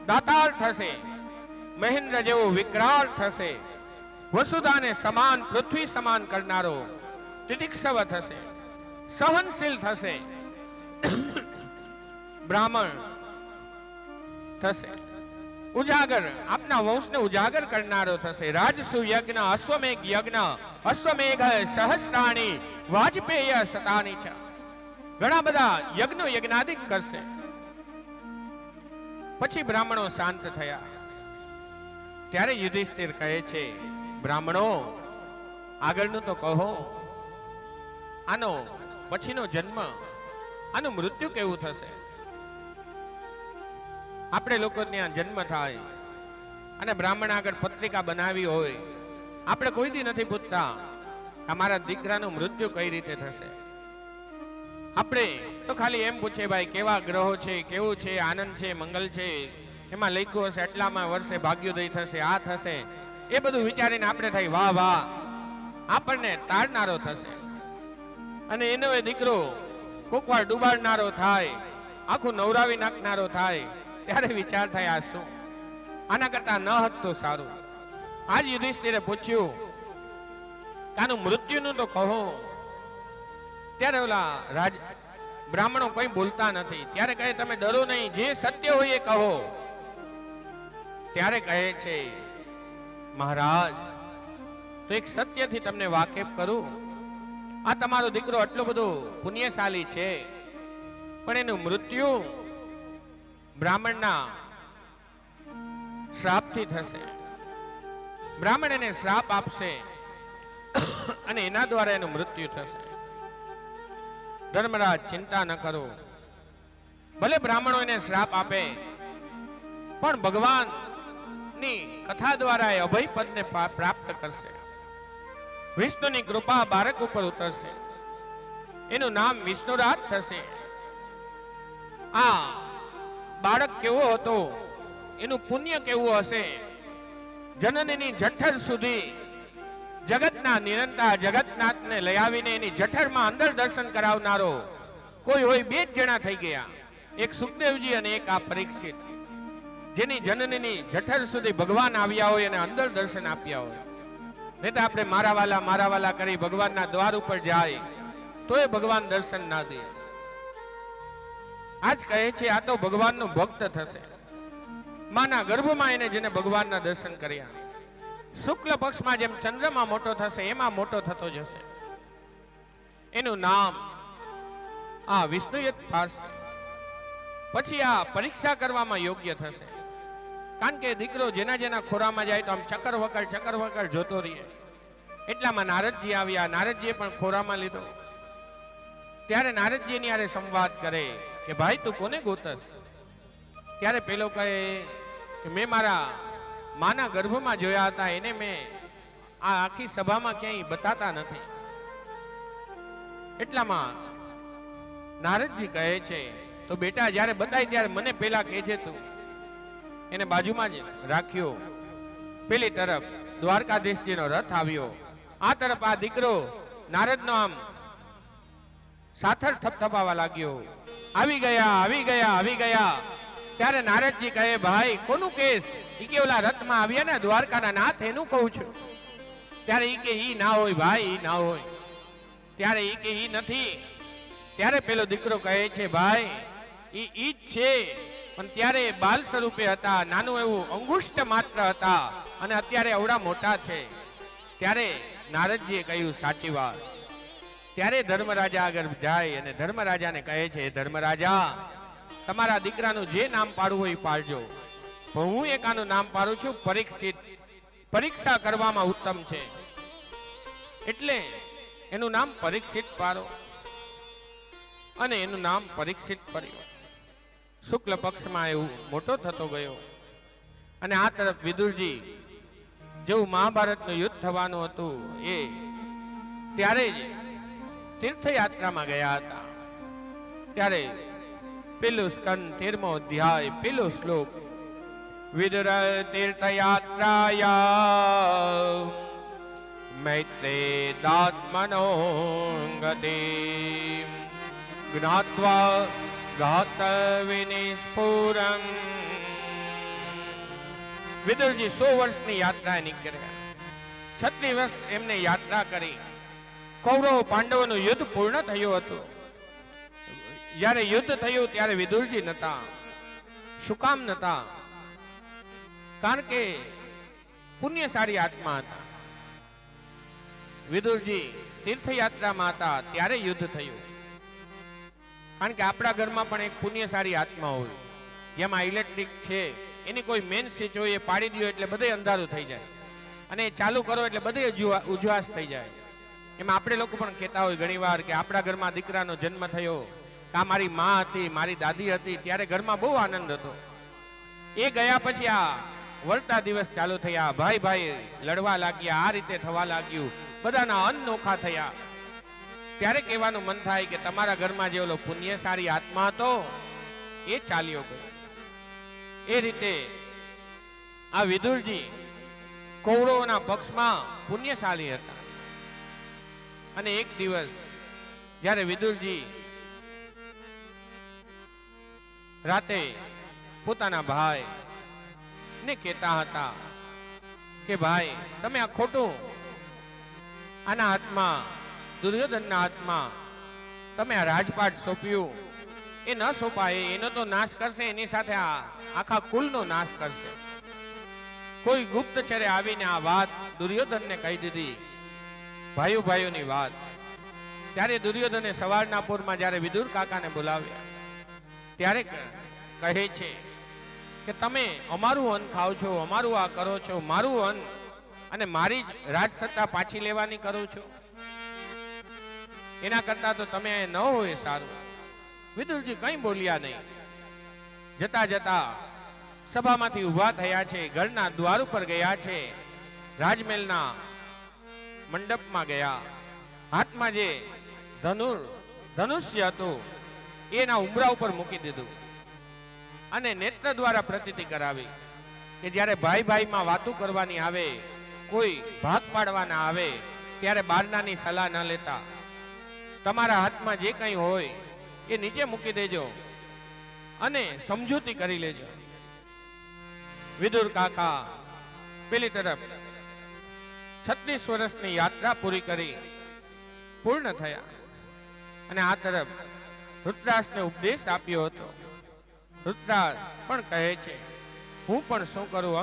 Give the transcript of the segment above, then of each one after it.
દાતાર થશે, મહેન્દ્ર જેવો વિકરાળ થશે, વસુધાને સમાન પૃથ્વી સમાન કરનારો તિતિક્ષવ થશે, સહનશીલ થશે, બ્રાહ્મણ થશે, ઉજાગર આપના વંશને ઉજાગર કરનારો થશે, રાજસુ યજ્ઞ અશ્વમેઘ યજ્ઞ અશ્વમેઘ સહસ્રાણી વાજપેય શતાની છે. ઘણા બધા યજ્ઞો યજ્ઞાદિક કરશે. પછી બ્રાહ્મણો શાંત થયા. ત્યારે યુધિષ્ઠિર કહે છે, બ્રાહ્મણો આગળનું તો કહો, આનો પછીનો જન્મ, આનું મૃત્યુ કેવું થશે? આપણે લોકો ત્યાં જન્મ થાય અને બ્રાહ્મણ આગળ પત્રિકા બનાવી હોય, આપણે કોઈ દી નથી પૂછતા અમારા દીકરાનું મૃત્યુ કઈ રીતે થશે. આપણે તો ખાલી એમ પૂછે, ભાઈ કેવા ગ્રહો છે, કેવું છે, આનંદ છે, મંગલ છે, એમાં લખ્યું હશે એટલામાં વર્ષે ભાગ્યોદય થશે, આ થશે, એ બધું વિચારીને આપણે થાય વાહ વાહ, આપણને તારનારો થશે. અને એનો એ દીકરો કોકવાર ડુબાડનારો થાય, આખું નવરાવી નાખનારો થાય, ત્યારે વિચાર થાય આ શું, આના કરતા ન હત તો સારું. આજ યુધિષ્ઠિરે પૂછ્યું કાનું મૃત્યુનું તો કહો. ત્યારે ઓલા બ્રાહ્મણો કોઈ બોલતા નથી. ત્યારે કહે, તમે ડરો નહીં, જે સત્ય હોય એ કહો. ત્યારે કહે છે, મહારાજ તો એક સત્યથી તમને વાકેફ કરું. આ તમારો દીકરો આટલો બધો પુણ્યશાળી છે, પણ એનું મૃત્યુ બ્રાહ્મણના શ્રાપથી થશે. બ્રાહ્મણ એને શ્રાપ આપશે અને એના દ્વારા એનું મૃત્યુ થશે. ધર્મરાજ ચિંતા ન કરો, ભલે બ્રાહ્મણો એને શ્રાપ આપે, પણ ભગવાન ની કથા દ્વારા એ અભય પદને પ્રાપ્ત કરશે. વિષ્ણુની કૃપા બાળક ઉપર ઉતરશે, એનું નામ વિષ્ણુરાજ થશે. આ બાળક કેવો હતો, એનું પુણ્ય કેવું હશે, જનનીની જઠર સુધી જગતના નિરંતા જગતનાથને લઈ આવીને એની જઠરમાં અંદર દર્શન કરાવનારો કોઈ હોય, બે જ જણા થઈ ગયા, એક સુખદેવજી અને એક આ પરીક્ષિત, જેની જનનીની જઠર સુધી ભગવાન આવ્યા હોય અને અંદર દર્શન આપ્યા હોય. નહીં તો આપણે મારા વાલા કરી ભગવાનના દ્વાર ઉપર જાય તો એ ભગવાન દર્શન ના દે. આજ કહે છે, આ તો ભગવાનનો ભક્ત થશે. માના ગર્ભમાં એને જેને ભગવાનના દર્શન કર્યા, શુક્લ પક્ષમાં જેમ ચંદ્રમાં મોટો થશે એમાં મોટો થતો જશે. એનું નામ આ વિષ્ણુયત થશે. પછી આ પરીક્ષા કરવામાં યોગ્ય થશે. કારણ કે દીકરો જેના જેના ખોરામાં જાય તો આમ ચક્કર વકર જોતો રહીએ. એટલામાં નારદજી આવ્યા. નારદજીએ પણ ખોરામાં લીધો. ત્યારે નારદજીની હારે સંવાદ કરે કે ભાઈ તું કોને ગોતસ? ત્યારે પેલો કહે કે મેં મારા માના ગર્ભમાં જોયા હતા, એને મેં આ આખી સભામાં ક્યાંય બતાતા નથી. એટલામાં નારદજી કહે છે, તો બેટા જ્યારે બતાય ત્યારે મને પેલા કહેજે તું. એને બાજુમાં જ રાખ્યો. પેલી તરફ દ્વારકાધીશજીનો રથ આવ્યો. આ તરફ આ દીકરો નારદનો આમ સાથળ થપથપાવા લાગ્યો. આવી ગયા. ત્યારે નારદજી કહે, ભાઈ કોનું કેસ? ઈ કે ઓલા રથમાં આવ્યા ને દ્વારકાના નાથ, એનું કહું છું. ત્યારે ઈ કે ઈ ના હોય ભાઈ, ઈ ના હોય. ત્યારે ઈ કે ઈ નથી. ત્યારે પેલો દીકરો કહે છે, ભાઈ ઈ જ છે, પણ ત્યારે બાલ સ્વરૂપે હતા, નાનું એવું અંગુષ્ઠ માત્ર હતા, અને અત્યારે અવડા મોટા છે. ત્યારે નારદજીએ કહ્યું, સાચી વાત. ત્યારે ધર્મરાજા આગળ જાય અને ધર્મરાજાને કહે છે, ધર્મરાજા તમારા દીકરાનું જે નામ પાડવું હોય પાડજો, પણ હું એક આનું નામ પાડું છું પરીક્ષિત. પરીક્ષા કરવામાં ઉત્તમ છે, એટલે એનું નામ પરીક્ષિત પાડો. અને એનું નામ પરીક્ષિત પડ્યું. શુક્લ પક્ષમાં એવું મોટો થતો ગયો. અને આ તરફ વિદુરજી, જેવું મહાભારતનું યુદ્ધ થવાનું હતું એ ત્યારે જ તીર્થયાત્રામાં ગયા હતા. ત્યારે પેલું સ્કંદ 13મો અધ્યાય પેલો શ્લોક, વિદુર તીર્થયાત્રાયા મૈત્રેદાત્મનો ગતિ જ્ઞાત્વા ઘાત વિનિસ્ફુરં વિદુરજી 100 વર્ષની યાત્રાએ નીકળ્યા. 36 વર્ષ એમને યાત્રા કરી. કૌરવ પાંડવોનું યુદ્ધ પૂર્ણ થયું હતું. જ્યારે યુદ્ધ થયું ત્યારે વિદુરજી નતા. શું કામ નતા? કારણ કે પુણ્યશાળી આત્મા હતા. વિદુરજી તીર્થયાત્રામાં હતા ત્યારે યુદ્ધ થયું. કારણ કે આપણા ઘરમાં પણ એક પુણ્યશાળી આત્મા હોય, જેમાં ઇલેક્ટ્રિક છે એની કોઈ મેન સ્વિચ હોય એ પાડી દો એટલે બધે અંધારું થઈ જાય, અને એ ચાલુ કરો એટલે બધે ઉજવાસ થઈ જાય. એમાં આપણે લોકો પણ કહેતા હોય ઘણીવાર કે આપણા ઘરમાં દીકરાનો જન્મ થયો, આ મારી માં હતી, મારી દાદી હતી, ત્યારે ઘરમાં બહુ આનંદ હતો. એ ગયા પછી આ વળતા દિવસ ચાલુ થયા, ભાઈ ભાઈ લડવા લાગ્યા, આ રીતે થવા લાગ્યું, બધાના અન્ન નોખા થયા. ત્યારે કહેવાનું મન થાય કે તમારા ઘરમાં જે ઓલો પુણ્યશાળી આત્મા હતો એ ચાલ્યો ગયો. એ રીતે આ વિદુરજી કૌરવોના પક્ષમાં પુણ્યશાળી હતા. અને એક દિવસ જ્યારે વિદુરજી રાતે પોતાના ભાઈ ને કહેતા હતા કે ભાઈ તમે આ ખોટું, આના હાથમાં, દુર્યોધનના હાથમાં તમે આ રાજપાટ સોંપ્યું, એ ન સોંપાય, એનો તો નાશ કરશે, એની સાથે આ આખા કુલનો નાશ કરશે. કોઈ ગુપ્તચરે આવીને આ વાત દુર્યોધનને કહી દીધી, ભાઈઓ ભાઈઓની વાત. ત્યારે દુર્યોધને સવારના પોરમાં જ્યારે વિદુર કાકાને બોલાવ્યા ત્યારે કહે છે કે તમે અમારું અન્ન ખાઓ છો, અમારું આ કરો છો, મારું અન્ન અને મારી જ રાજસત્તા પાછી લેવાની કરો છો, એના કરતા તો તમે ન હોય સારું. વિદુરજી કંઈ બોલ્યા નહીં. જતા જતા સભામાંથી ઊભા થયા છે, ઘરના દ્વાર ઉપર ગયા છે, રાજમહેલના મંડપમાં ગયા. હાથમાં જે ધનુષ્ય હતું એના ઉમરા ઉપર મૂકી દીધું અને નેત્ર દ્વારા પ્રતીતિ કરાવી કે જ્યારે ભાઈ ભાઈમાં વાતો કરવાની આવે, કોઈ ભાગ પાડવાના આવે, ત્યારે બારનાની સલાહ ન લેતા. તમારા હાથમાં જે કંઈ હોય એ નીચે મૂકી દેજો અને સમજૂતી કરી લેજો. વિદુર કાકા પેલી તરફ 36 વર્ષની યાત્રા પૂરી કરી પૂર્ણ થયા અને આ તરફ રુદ્રાસને ઉપદેશ આપ્યો હતો. રુદ્રાસ પણ કહે છે, હું પણ શું કરું?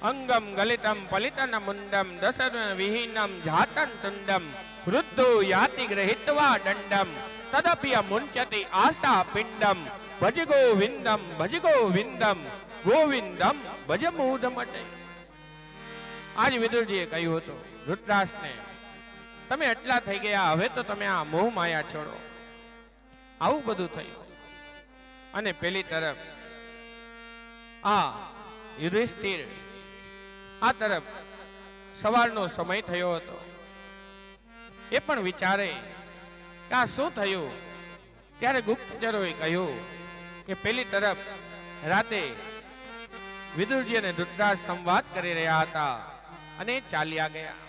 અંગમ ગલિતમ પલિતન મુંડમ દસન વિહીનમ જાતન તુંડમ વૃદ્ધો યાતિ ગ્રહિત્વા દંડમ તદપિય મુંચતિ આશા પિંડમ ભજ ગોવિંદમ ગોવિંદમ ભજ મૂઢમટે. આજ વિદુરજીએ કહ્યું હતું રુદ્રાસને, તમે એટલા થઈ ગયા, હવે તો તમે આ મોહ માયા છોડો. આવું બધું થયું. અને પેલી તરફ આ યુધિષ્ઠિર, આ તરફ સવારનો સમય થયો હતો. એ પણ વિચારે કે આ શું થયું. ત્યારે ગુપ્તચરોએ કહ્યું કે પેલી તરફ રાતે વિદુરજી અને રુદ્રાસ સંવાદ કરી રહ્યા હતા અને ચાલ્યા ગયા.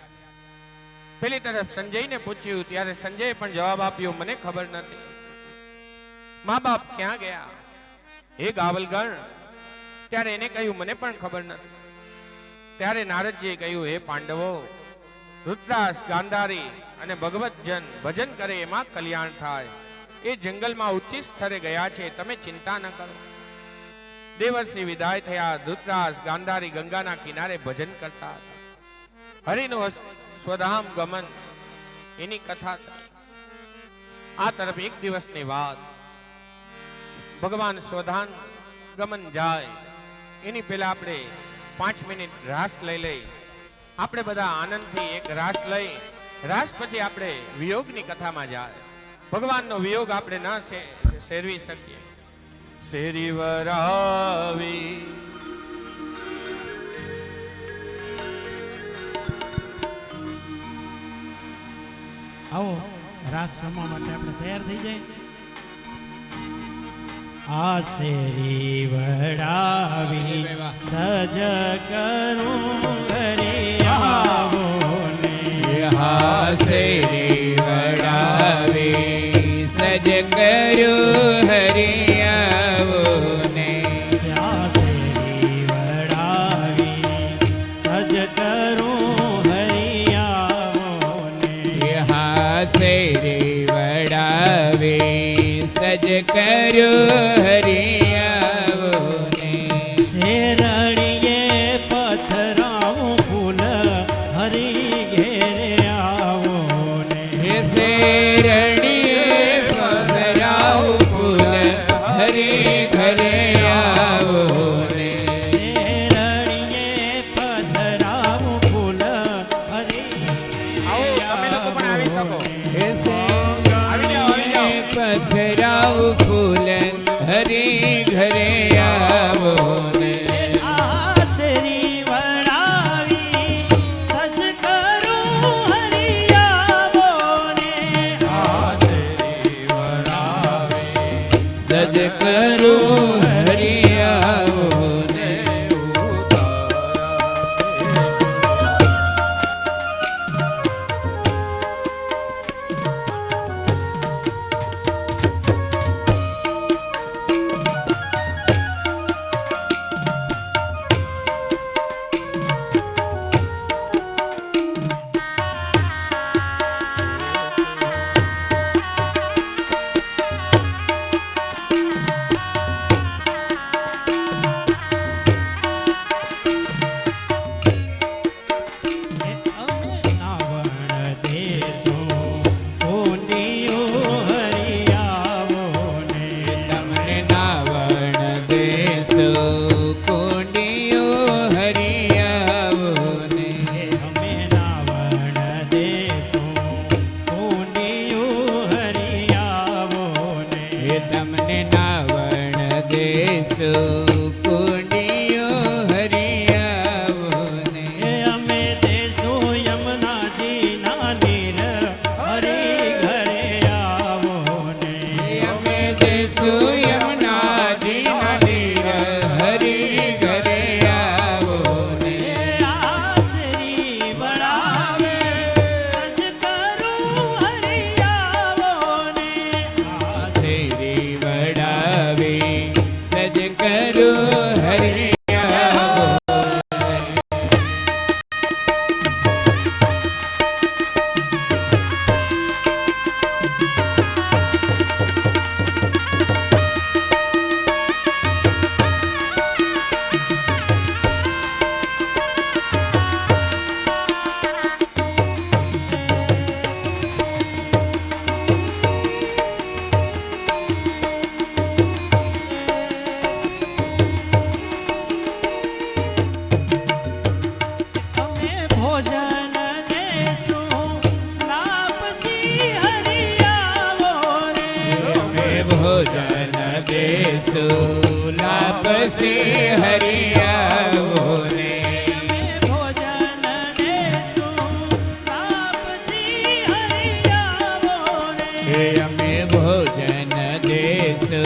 પેલી તરફ સંજયને પૂછ્યું ત્યારે સંજયે પણ જવાબ આપ્યો, મને ખબર નથી. મા બાપ ક્યાં ગયા? હે ગાવલગણ. ત્યારે એને કહ્યું, મને પણ ખબર નથી. ત્યારે નારદજીએ કહ્યું, હે પાંડવો, રુદ્રાસ, ગાંધારી અને ભગવત જન ભજન કરે એમાં કલ્યાણ થાય. એ જંગલમાં ઉચ્ચ સ્તરે ગયા છે, તમે ચિંતા ન કરો. દેવર્ષિ વિદાય થયા. રુદ્રાસ, ગાંધારી ગંગાના કિનારે ભજન કરતા હતા. હરિનું સ્વધામ ગમન એની કથા થઈ. આ તરફ એક દિવસની વાત, ભગવાન સ્વધામ ગમન જાય એની પહેલા આપણે 5 મિનિટ રાસ લઈ લઈ. આપણે બધા આનંદથી એક રાસ લઈ, રાસ પછી આપણે વિયોગની કથામાં જાય. ભગવાનનો વિયોગ આપણે ન સેરવી શકીએ. શેરી વરાવી આવો રાસ રમવા માટે આપણે તૈયાર થઈ જાય. આ શેરી વડાવી સજ કરું ઘરે આવો ને. હા શેરી વડાવી સજ કરું હરે આવો ને. શેરી વડાવી કર્યું હરી આવો ને શેરણીએ પથરાવું ફૂલ હરી ઘેરે આવો ને હે શેરણીએ પધરાવું ફૂલ હરી ઘરે આવો ને શેરણીએ પથરાવું ફૂલ હરી આવો તમે લોકો પણ આવી શકો. હે શેરણીએ પધરાવું ફૂલ હરી ઘરે આવો ને આશરી વડાવી સજ કરું હરી આવો ને આશરી વડાવી સજ કરું હરી આવો ને અમે નાવણ દેશો કોંડિયો હરી આવો ને તમને નાવણ દેશો કુંડિયો હરી આવો ને અમે નાવણ દેશો કોંડિયો હરી આવો ને હે તમને નાવણ દેશો કુંડિયો હરી આવો ને અમે દેશો યમુનાજી ના નીર હરી ઘરે આવો ને અમે દેશો યમુનાજીના નીર હરી ઘરે આવો ને આશરી વડાવે સજ કરું હરી આવો ને શેરી વડાવી સજ કરું હરી આવો અમે ભોજન દેશું લાપસી હરી આવો રે અમે ભોજન દેશો લાપસી હરી આવો ને અમે ભોજન દેશું લાપસી હરી આવો હે રે અમે ભોજન દેશો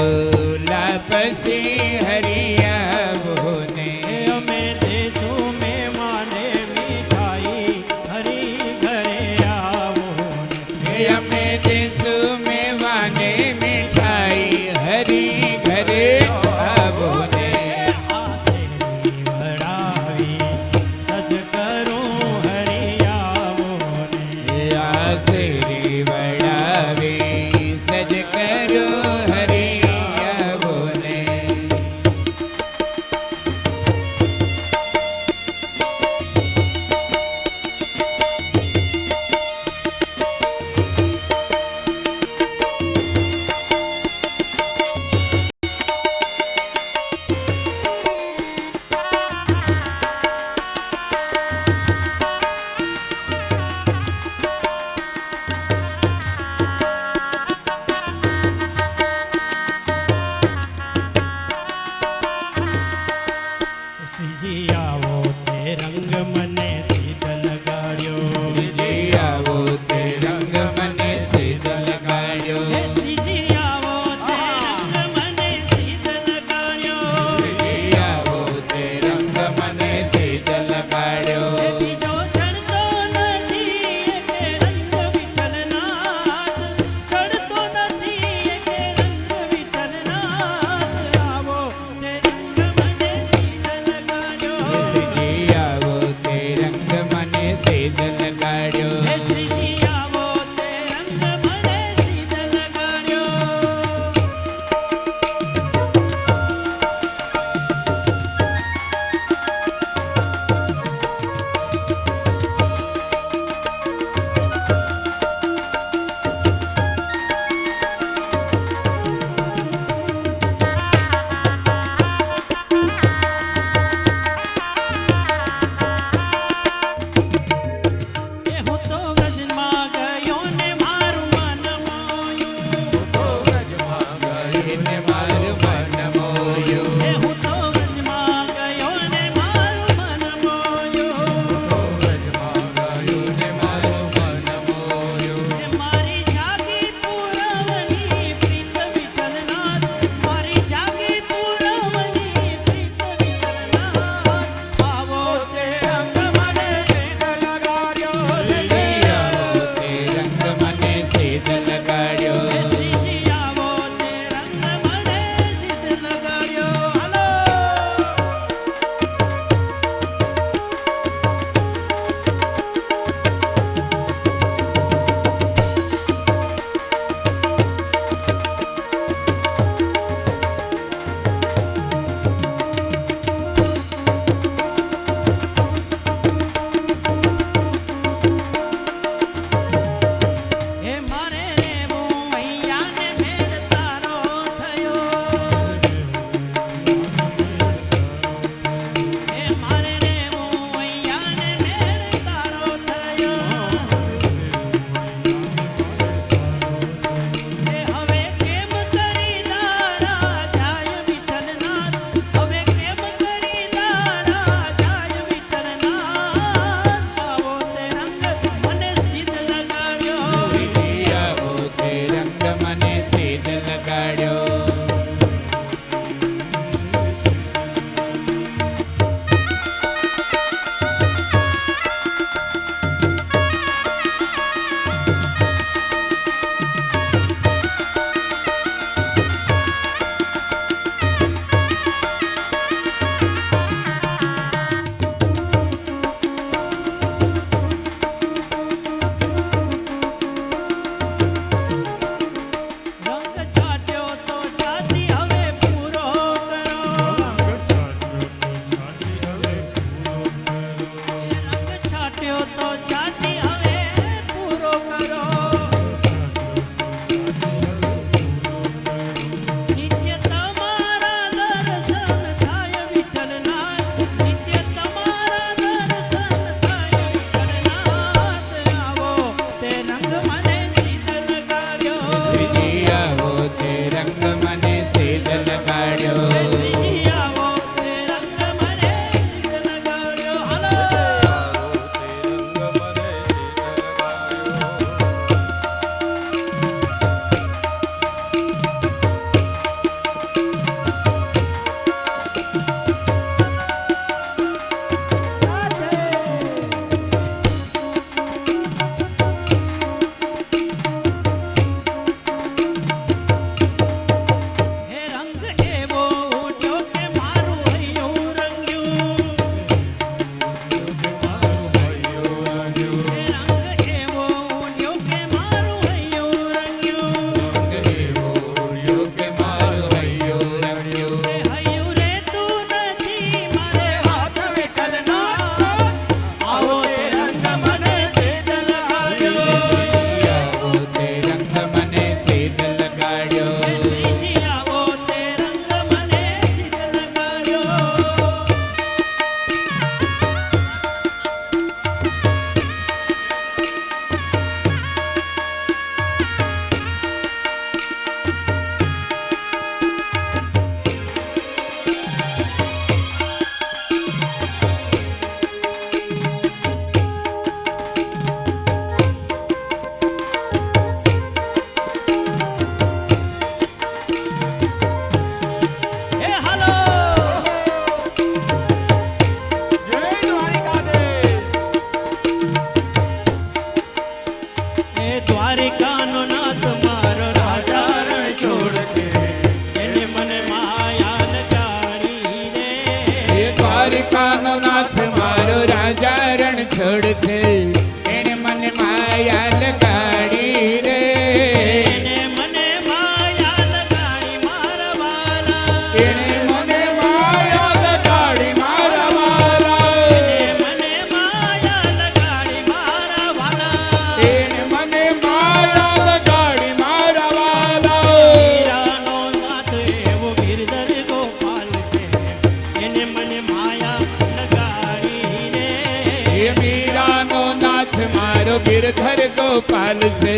લાપસી હરી આવો ને અમે દેશું મહેમાને મીઠાઈ હરી ઘરે આવો ને હે અમે દેશો મેવાને મીઠાઈ હરી ઘરે આવો ને આશરી દ્વારિકાનો નાથ મારો રાજા રણ છોડશે એને મને માયા લગાડી રે એને મને માયા લગાડી મારા વાલા એને મને માયા લગાડી મારા વાલા મને માયા લગાડી મારા વાલા એને મને માયા લગાડી મારા વાલા મીરાનો નાથ એવો ગિરધર ગોપાલ છે એને મને માયા લગાડી રે એ મીરાનો નાથ મારો ગિરધર ગોપાલ છે